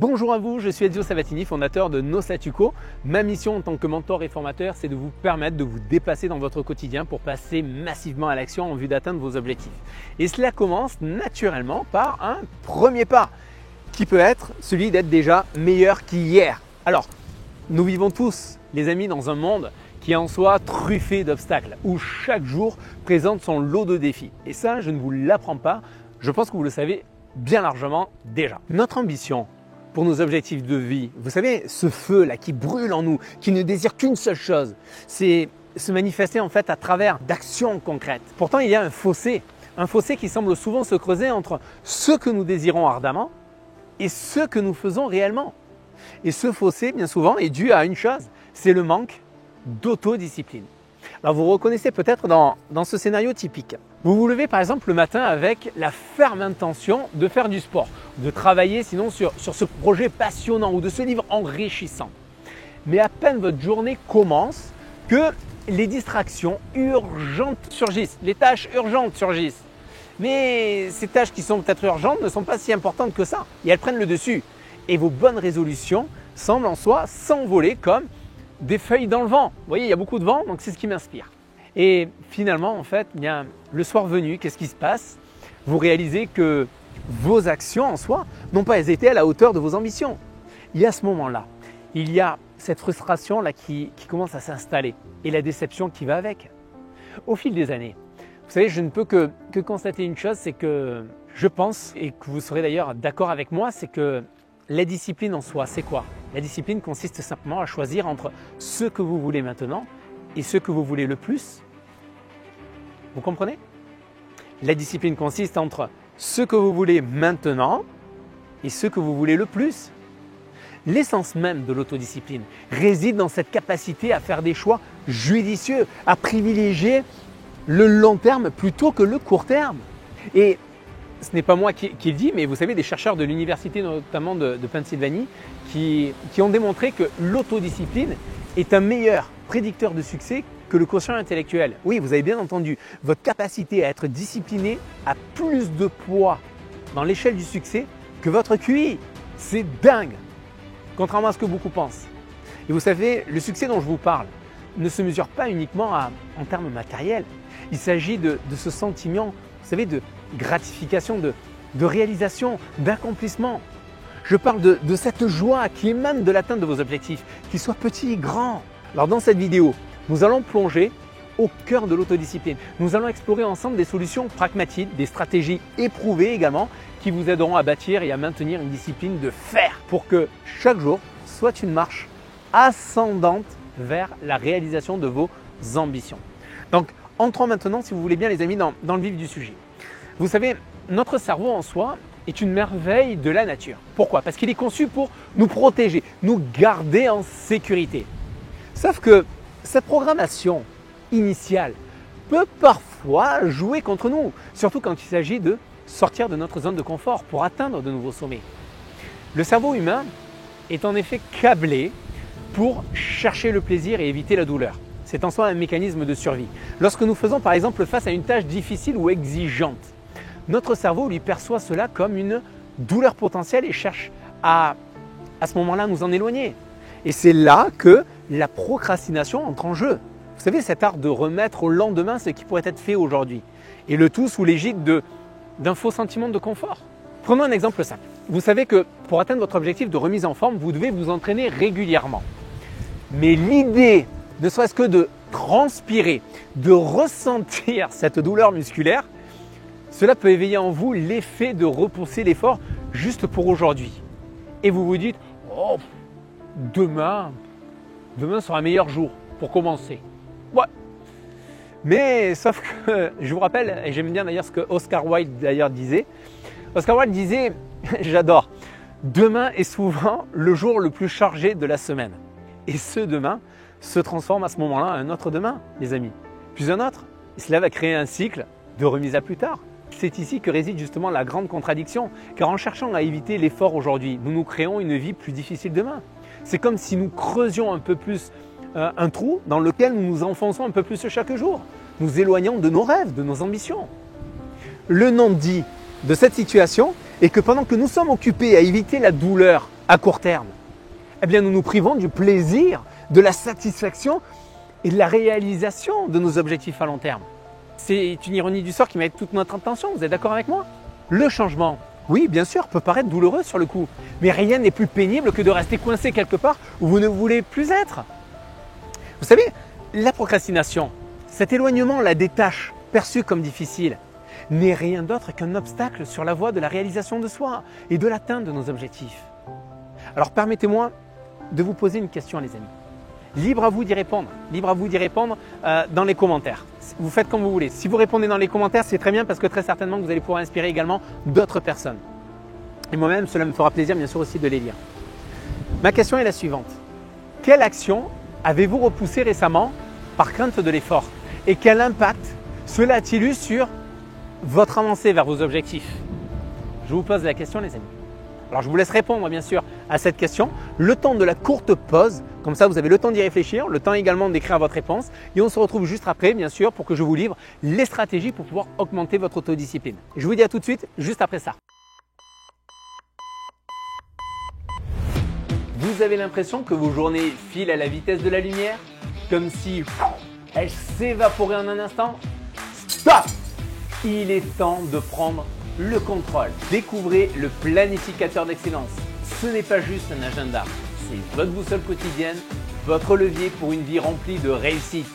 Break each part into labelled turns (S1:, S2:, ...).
S1: Bonjour à vous, je suis Ezio Sabatini, fondateur de No Statu Quo. Ma mission en tant que mentor et formateur, c'est de vous permettre de vous déplacer dans votre quotidien pour passer massivement à l'action en vue d'atteindre vos objectifs. Et cela commence naturellement par un premier pas, qui peut être celui d'être déjà meilleur qu'hier. Alors, nous vivons tous, les amis, dans un monde qui est en soi truffé d'obstacles, où chaque jour présente son lot de défis. Et ça, je ne vous l'apprends pas, je pense que vous le savez bien largement déjà. Notre ambition pour nos objectifs de vie, vous savez, ce feu là qui brûle en nous, qui ne désire qu'une seule chose, c'est se manifester en fait à travers d'actions concrètes. Pourtant, il y a un fossé qui semble souvent se creuser entre ce que nous désirons ardemment et ce que nous faisons réellement. Et ce fossé, bien souvent, est dû à une chose, c'est le manque d'autodiscipline. Alors vous reconnaissez peut-être dans ce scénario typique. Vous vous levez par exemple le matin avec la ferme intention de faire du sport, de travailler sinon sur ce projet passionnant ou de ce livre enrichissant. Mais à peine votre journée commence que les distractions urgentes surgissent, les tâches urgentes surgissent. Mais ces tâches qui sont peut-être urgentes ne sont pas si importantes que ça et elles prennent le dessus. Et vos bonnes résolutions semblent en soi s'envoler comme des feuilles dans le vent. Vous voyez, il y a beaucoup de vent, donc c'est ce qui m'inspire. Et finalement, en fait, bien, le soir venu, qu'est-ce qui se passe? Vous réalisez que vos actions en soi n'ont pas été à la hauteur de vos ambitions. Et à ce moment-là, il y a cette frustration là qui commence à s'installer et la déception qui va avec. Au fil des années, vous savez, je ne peux que constater une chose, c'est que je pense, et que vous serez d'ailleurs d'accord avec moi, c'est que la discipline en soi, c'est quoi? La discipline consiste simplement à choisir entre ce que vous voulez maintenant et ce que vous voulez le plus. Vous comprenez? La discipline consiste entre ce que vous voulez maintenant et ce que vous voulez le plus. L'essence même de l'autodiscipline réside dans cette capacité à faire des choix judicieux, à privilégier le long terme plutôt que le court terme. Et ce n'est pas moi qui le dis, mais vous savez, des chercheurs de l'université notamment de Pennsylvanie qui ont démontré que l'autodiscipline est un meilleur prédicteur de succès que le quotient intellectuel. Oui, vous avez bien entendu, votre capacité à être discipliné a plus de poids dans l'échelle du succès que votre QI. C'est dingue, contrairement à ce que beaucoup pensent. Et vous savez, le succès dont je vous parle ne se mesure pas uniquement en termes matériels. Il s'agit de ce sentiment, vous savez, de gratification, de réalisation, d'accomplissement. Je parle de cette joie qui émane de l'atteinte de vos objectifs, qu'ils soient petits, grands. Alors dans cette vidéo, nous allons plonger au cœur de l'autodiscipline. Nous allons explorer ensemble des solutions pragmatiques, des stratégies éprouvées également, qui vous aideront à bâtir et à maintenir une discipline de fer pour que chaque jour soit une marche ascendante vers la réalisation de vos ambitions. Donc entrons maintenant, si vous voulez bien les amis, dans le vif du sujet. Vous savez, notre cerveau en soi est une merveille de la nature. Pourquoi? Parce qu'il est conçu pour nous protéger, nous garder en sécurité. Sauf que cette programmation initiale peut parfois jouer contre nous, surtout quand il s'agit de sortir de notre zone de confort pour atteindre de nouveaux sommets. Le cerveau humain est en effet câblé pour chercher le plaisir et éviter la douleur. C'est en soi un mécanisme de survie. Lorsque nous faisons par exemple face à une tâche difficile ou exigeante, notre cerveau lui perçoit cela comme une douleur potentielle et cherche à ce moment-là nous en éloigner. Et c'est là que la procrastination entre en jeu. Vous savez, cet art de remettre au lendemain ce qui pourrait être fait aujourd'hui. Et le tout sous l'égide d'un faux sentiment de confort. Prenons un exemple simple. Vous savez que pour atteindre votre objectif de remise en forme, vous devez vous entraîner régulièrement. Mais l'idée, ne serait-ce que de transpirer, de ressentir cette douleur musculaire, cela peut éveiller en vous l'effet de repousser l'effort juste pour aujourd'hui. Et vous vous dites, oh, demain sera un meilleur jour pour commencer. Ouais. Mais sauf que, je vous rappelle, et j'aime bien d'ailleurs ce que Oscar Wilde d'ailleurs disait. Oscar Wilde disait, j'adore, demain est souvent le jour le plus chargé de la semaine. Et ce demain se transforme à ce moment-là en un autre demain, les amis. Puis un autre. Et cela va créer un cycle de remise à plus tard. C'est ici que réside justement la grande contradiction, car en cherchant à éviter l'effort aujourd'hui, nous créons une vie plus difficile demain. C'est comme si nous creusions un peu plus un trou dans lequel nous nous enfonçons un peu plus chaque jour, nous éloignant de nos rêves, de nos ambitions. Le non-dit de cette situation est que pendant que nous sommes occupés à éviter la douleur à court terme, eh bien nous nous privons du plaisir, de la satisfaction et de la réalisation de nos objectifs à long terme. C'est une ironie du sort qui mérite toute notre attention, vous êtes d'accord avec moi? Le changement, oui bien sûr, peut paraître douloureux sur le coup, mais rien n'est plus pénible que de rester coincé quelque part où vous ne voulez plus être. Vous savez, la procrastination, cet éloignement là des tâches perçues comme difficiles, n'est rien d'autre qu'un obstacle sur la voie de la réalisation de soi et de l'atteinte de nos objectifs. Alors permettez-moi de vous poser une question les amis. Libre à vous d'y répondre, dans les commentaires. Vous faites comme vous voulez. Si vous répondez dans les commentaires, c'est très bien parce que très certainement vous allez pouvoir inspirer également d'autres personnes. Et moi-même, cela me fera plaisir bien sûr aussi de les lire. Ma question est la suivante. Quelle action avez-vous repoussée récemment par crainte de l'effort? Et quel impact cela a-t-il eu sur votre avancée vers vos objectifs? Je vous pose la question les amis. Alors je vous laisse répondre bien sûr à cette question, le temps de la courte pause, comme ça vous avez le temps d'y réfléchir, le temps également d'écrire votre réponse et on se retrouve juste après bien sûr pour que je vous livre les stratégies pour pouvoir augmenter votre autodiscipline. Je vous dis à tout de suite juste après ça. Vous avez l'impression que vos journées filent à la vitesse de la lumière, comme si elles s'évaporaient en un instant? Stop! Il est temps de prendre le contrôle. Découvrez le planificateur d'excellence. Ce n'est pas juste un agenda, c'est votre boussole quotidienne, votre levier pour une vie remplie de réussite.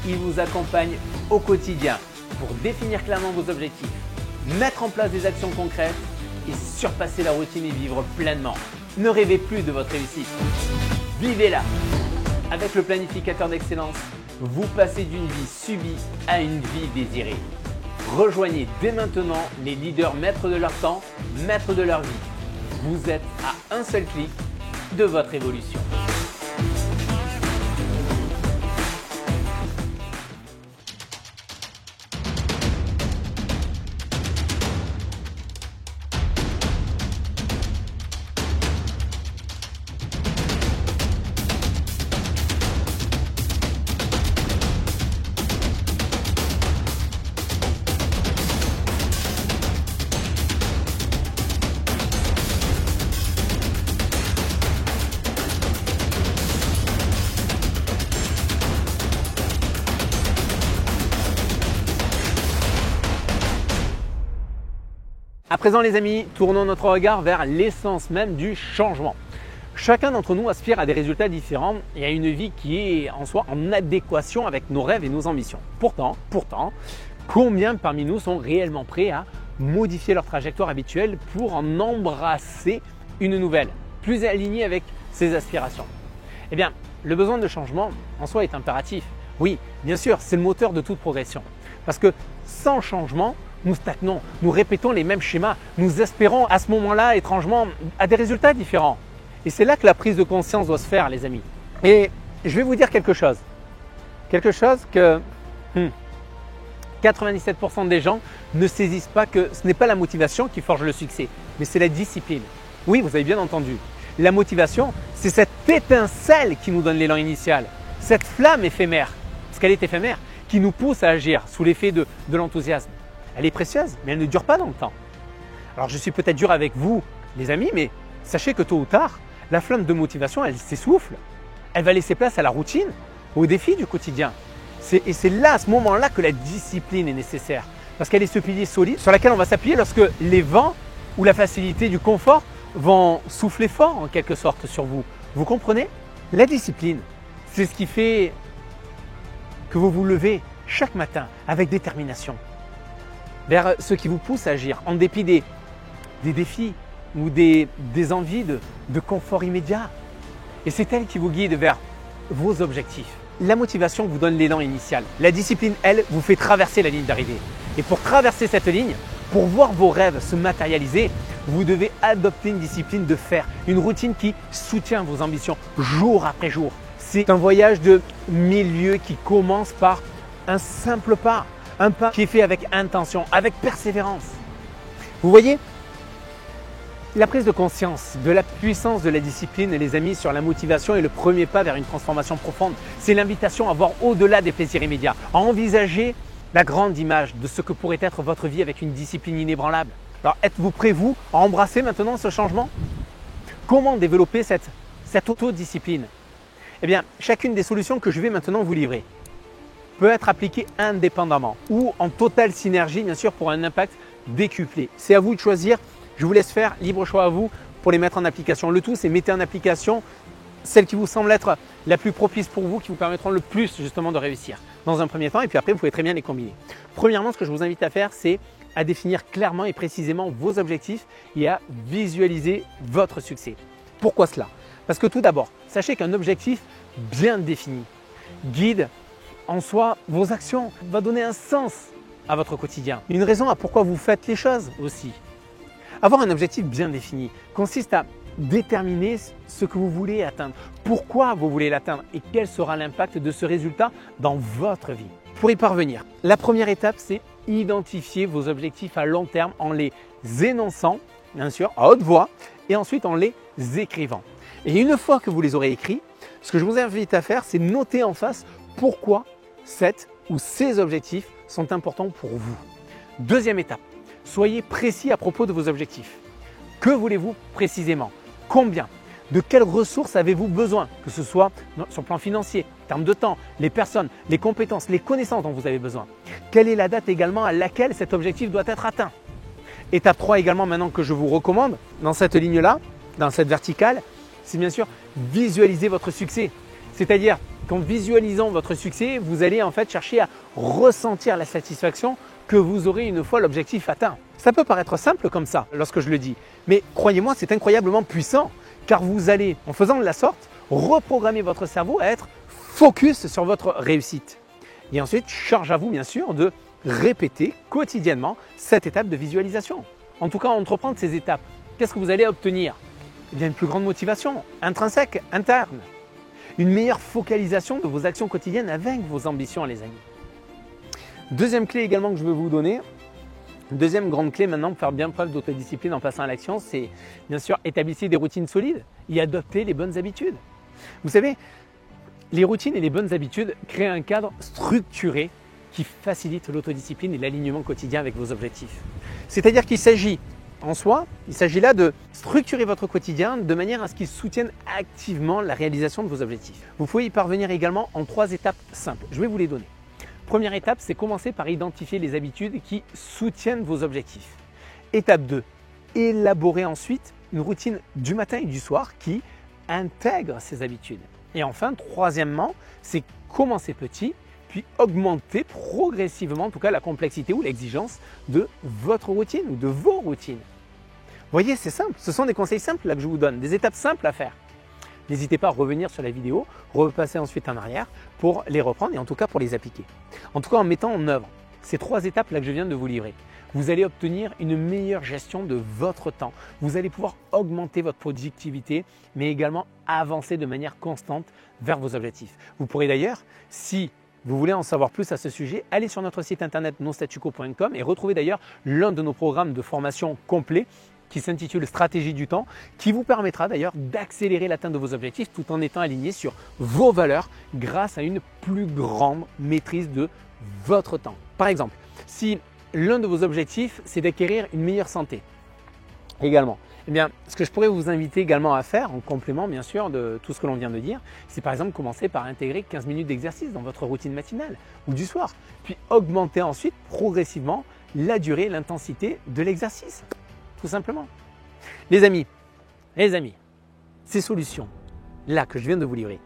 S1: Il vous accompagne au quotidien pour définir clairement vos objectifs, mettre en place des actions concrètes et surpasser la routine et vivre pleinement. Ne rêvez plus de votre réussite, vivez-la. Avec le planificateur d'excellence, vous passez d'une vie subie à une vie désirée. Rejoignez dès maintenant les leaders maîtres de leur temps, maîtres de leur vie. Vous êtes à un seul clic de votre évolution. À présent les amis, tournons notre regard vers l'essence même du changement. Chacun d'entre nous aspire à des résultats différents et à une vie qui est en soi en adéquation avec nos rêves et nos ambitions. Pourtant, combien parmi nous sont réellement prêts à modifier leur trajectoire habituelle pour en embrasser une nouvelle, plus alignée avec ses aspirations? Eh bien, le besoin de changement en soi est impératif. Oui, bien sûr, c'est le moteur de toute progression. Parce que sans changement, nous stagnons, nous répétons les mêmes schémas, nous espérons à ce moment-là, étrangement, à des résultats différents. Et c'est là que la prise de conscience doit se faire, les amis. Et je vais vous dire quelque chose que 97% des gens ne saisissent pas que ce n'est pas la motivation qui forge le succès, mais c'est la discipline. Oui, vous avez bien entendu. La motivation, c'est cette étincelle qui nous donne l'élan initial, cette flamme éphémère, parce qu'elle est éphémère, qui nous pousse à agir sous l'effet de l'enthousiasme. Elle est précieuse, mais elle ne dure pas dans le temps. Alors je suis peut-être dur avec vous, les amis, mais sachez que tôt ou tard, la flamme de motivation, elle s'essouffle. Elle va laisser place à la routine, aux défis du quotidien. Et c'est là, à ce moment-là, que la discipline est nécessaire. Parce qu'elle est ce pilier solide sur lequel on va s'appuyer lorsque les vents ou la facilité du confort vont souffler fort en quelque sorte sur vous. Vous comprenez? La discipline, c'est ce qui fait que vous vous levez chaque matin avec détermination vers ce qui vous pousse à agir en dépit des défis ou des envies de confort immédiat. Et c'est elle qui vous guide vers vos objectifs. La motivation vous donne l'élan initial. La discipline, elle, vous fait traverser la ligne d'arrivée. Et pour traverser cette ligne, pour voir vos rêves se matérialiser, vous devez adopter une discipline de fer, une routine qui soutient vos ambitions jour après jour. C'est un voyage de 1000 lieues qui commence par un simple pas. Un pas qui est fait avec intention, avec persévérance. Vous voyez, la prise de conscience de la puissance de la discipline, les amis, sur la motivation est le premier pas vers une transformation profonde. C'est l'invitation à voir au-delà des plaisirs immédiats, à envisager la grande image de ce que pourrait être votre vie avec une discipline inébranlable. Alors, êtes-vous prêt, vous, à embrasser maintenant ce changement? Comment développer cette autodiscipline? Eh bien, chacune des solutions que je vais maintenant vous livrer peut être appliquée indépendamment ou en totale synergie, bien sûr, pour un impact décuplé. C'est à vous de choisir. Je vous laisse faire, libre choix à vous pour les mettre en application. Le tout, c'est mettez en application celle qui vous semble être la plus propice pour vous, qui vous permettront le plus justement de réussir dans un premier temps. Et puis après, vous pouvez très bien les combiner. Premièrement, ce que je vous invite à faire, c'est à définir clairement et précisément vos objectifs et à visualiser votre succès. Pourquoi cela? Parce que tout d'abord, sachez qu'un objectif bien défini guide en soi vos actions, va donner un sens à votre quotidien, une raison à pourquoi vous faites les choses aussi. Avoir un objectif bien défini consiste à déterminer ce que vous voulez atteindre, pourquoi vous voulez l'atteindre et quel sera l'impact de ce résultat dans votre vie. Pour y parvenir, la première étape, c'est identifier vos objectifs à long terme en les énonçant, bien sûr, à haute voix, et ensuite en les écrivant. Et une fois que vous les aurez écrits, ce que je vous invite à faire, c'est noter en face pourquoi ces objectifs sont importants pour vous. Deuxième étape, soyez précis à propos de vos objectifs. Que voulez-vous précisément? Combien? De quelles ressources avez-vous besoin? Que ce soit sur le plan financier, en termes de temps, les personnes, les compétences, les connaissances dont vous avez besoin. Quelle est la date également à laquelle cet objectif doit être atteint? Étape 3 également maintenant que je vous recommande, dans cette ligne-là, dans cette verticale, c'est bien sûr visualiser votre succès. C'est-à-dire qu'en visualisant votre succès, vous allez en fait chercher à ressentir la satisfaction que vous aurez une fois l'objectif atteint. Ça peut paraître simple comme ça lorsque je le dis, mais croyez-moi, c'est incroyablement puissant car vous allez, en faisant de la sorte, reprogrammer votre cerveau à être focus sur votre réussite. Et ensuite, charge à vous bien sûr de répéter quotidiennement cette étape de visualisation. En tout cas, entreprendre ces étapes, qu'est-ce que vous allez obtenir? Eh bien, une plus grande motivation intrinsèque, interne. Une meilleure focalisation de vos actions quotidiennes avec vos ambitions, les amis. Deuxième clé également que je veux vous donner, deuxième grande clé maintenant pour faire bien preuve d'autodiscipline en passant à l'action, c'est bien sûr établissez des routines solides et adoptez les bonnes habitudes. Vous savez, les routines et les bonnes habitudes créent un cadre structuré qui facilite l'autodiscipline et l'alignement quotidien avec vos objectifs. C'est-à-dire qu'il s'agit en soi, il s'agit là de structurer votre quotidien de manière à ce qu'il soutienne activement la réalisation de vos objectifs. Vous pouvez y parvenir également en 3 étapes simples. Je vais vous les donner. Première étape, c'est commencer par identifier les habitudes qui soutiennent vos objectifs. Étape 2, élaborer ensuite une routine du matin et du soir qui intègre ces habitudes. Et enfin, troisièmement, c'est commencer petit, puis augmenter progressivement, en tout cas la complexité ou l'exigence de votre routine ou de vos routines. Vous voyez, c'est simple, ce sont des conseils simples là que je vous donne, des étapes simples à faire. N'hésitez pas à revenir sur la vidéo, repasser ensuite en arrière pour les reprendre et en tout cas pour les appliquer. En tout cas, en mettant en œuvre ces 3 étapes là que je viens de vous livrer, vous allez obtenir une meilleure gestion de votre temps. Vous allez pouvoir augmenter votre productivité, mais également avancer de manière constante vers vos objectifs. Vous pourrez d'ailleurs, si vous voulez en savoir plus à ce sujet, allez sur notre site internet nostatuco.com et retrouvez d'ailleurs l'un de nos programmes de formation complet qui s'intitule Stratégie du temps, qui vous permettra d'ailleurs d'accélérer l'atteinte de vos objectifs tout en étant aligné sur vos valeurs grâce à une plus grande maîtrise de votre temps. Par exemple, si l'un de vos objectifs, c'est d'acquérir une meilleure santé également, eh bien, ce que je pourrais vous inviter également à faire, en complément bien sûr de tout ce que l'on vient de dire, c'est par exemple commencer par intégrer 15 minutes d'exercice dans votre routine matinale ou du soir, puis augmenter ensuite progressivement la durée et l'intensité de l'exercice. Tout simplement. Les amis, ces solutions-là que je viens de vous livrer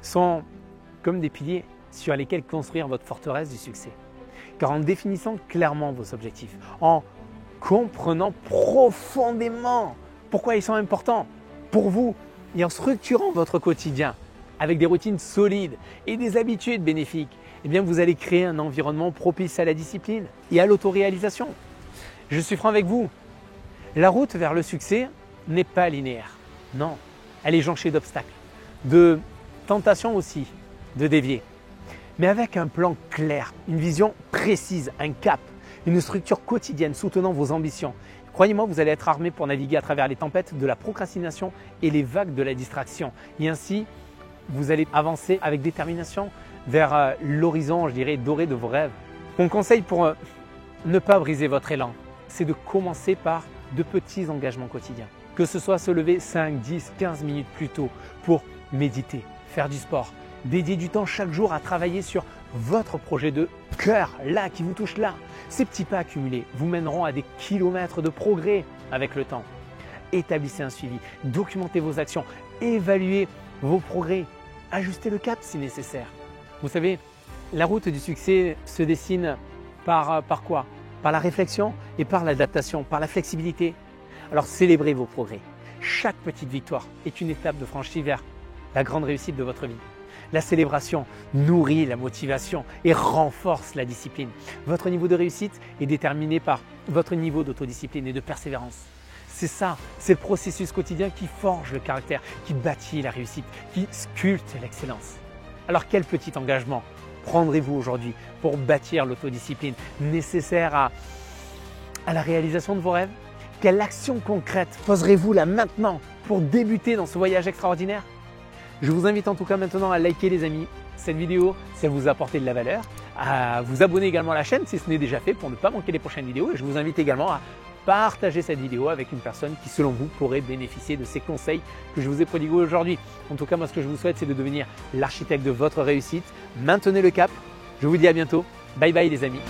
S1: sont comme des piliers sur lesquels construire votre forteresse du succès. Car en définissant clairement vos objectifs, en comprenant profondément pourquoi ils sont importants pour vous et en structurant votre quotidien avec des routines solides et des habitudes bénéfiques, eh bien vous allez créer un environnement propice à la discipline et à l'autoréalisation. Je suis franc avec vous. La route vers le succès n'est pas linéaire. Non, elle est jonchée d'obstacles, de tentations aussi, de dévier. Mais avec un plan clair, une vision précise, un cap, une structure quotidienne soutenant vos ambitions, croyez-moi, vous allez être armé pour naviguer à travers les tempêtes de la procrastination et les vagues de la distraction. Et ainsi, vous allez avancer avec détermination vers l'horizon, je dirais, doré de vos rêves. Mon conseil pour ne pas briser votre élan, c'est de commencer par de petits engagements quotidiens. Que Que ce soit se lever 5, 10, 15 minutes plus tôt pour méditer, faire du sport, dédier du temps chaque jour à travailler sur votre projet de cœur, là, qui vous touche là. Ces petits pas accumulés vous mèneront à des kilomètres de progrès avec le temps. Établissez un suivi, documentez vos actions, évaluez vos progrès, ajustez le cap si nécessaire. Vous savez, la route du succès se dessine par quoi? Par la réflexion et par l'adaptation, par la flexibilité. Alors célébrez vos progrès. Chaque petite victoire est une étape de franchie vers la grande réussite de votre vie. La célébration nourrit la motivation et renforce la discipline. Votre niveau de réussite est déterminé par votre niveau d'autodiscipline et de persévérance. C'est ça, c'est le processus quotidien qui forge le caractère, qui bâtit la réussite, qui sculpte l'excellence. Alors quel petit engagement prendrez-vous aujourd'hui pour bâtir l'autodiscipline nécessaire à la réalisation de vos rêves? Quelle action concrète poserez-vous là maintenant pour débuter dans ce voyage extraordinaire? Je vous invite en tout cas maintenant à liker les amis cette vidéo si elle vous a apporté de la valeur, à vous abonner également à la chaîne si ce n'est déjà fait pour ne pas manquer les prochaines vidéos et je vous invite également à partager cette vidéo avec une personne qui selon vous pourrait bénéficier de ces conseils que je vous ai prodigués aujourd'hui. En tout cas moi ce que je vous souhaite c'est de devenir l'architecte de votre réussite. Maintenez le cap, je vous dis à bientôt, bye bye les amis.